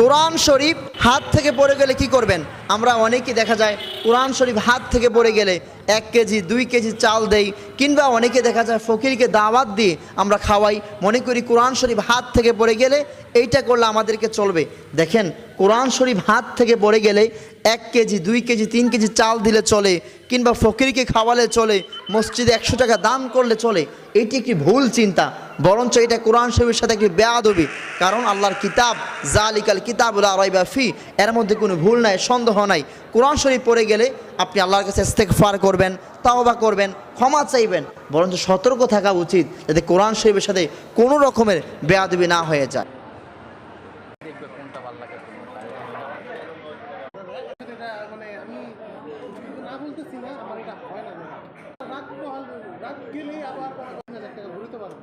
কোরআন শরীফ হাত থেকে পড়ে গেলে কি করবেন? আমরা অনেকেই দেখা যায় কোরআন শরীফ হাত থেকে পড়ে গেলে 1 কেজি 2 কেজি চাল দেই, কিংবা অনেকে দেখা যায় ফকিরকে দাওয়াত দিয়ে আমরা খাওয়াই, মনে করি কোরআন শরীফ হাত থেকে পড়ে গেলে এইটা করলে আমাদেরকে চলবে। দেখেন, কোরআন শরীফ হাত থেকে পড়ে গেলে 1 কেজি 2 কেজি 3 কেজি চাল দিলে চলে, কিংবা ফকিরকে খাওয়ালে চলে, মসজিদে 100 টাকা দান করলে চলে। এটি একটি ভুল চিন্তা, বরঞ্চ এটা কোরআন শরীফের সাথে একটি বেয়াদবি। কারণ আল্লাহর কিতাব জালিকাল কিতাবুল লা রাইবা ফি, এর মধ্যে কোনো ভুল নাই, সন্দেহ নাই। কোরআন শরীফ পড়ে গেলে আপনি আল্লাহর কাছে ইস্তেগফার করবেন, তাওবা করবেন, ক্ষমা চাইবেন, বরঞ্চ সতর্ক থাকা উচিত যাতে কোরআন শরীফের সাথে কোনো রকমের বেয়াদবি না হয়ে যায়। মানে আমি না বলতেছি না, আমার এটা হয় না, রাত গেলেই আবার 5000 টাকা ঘুরতে পারবো।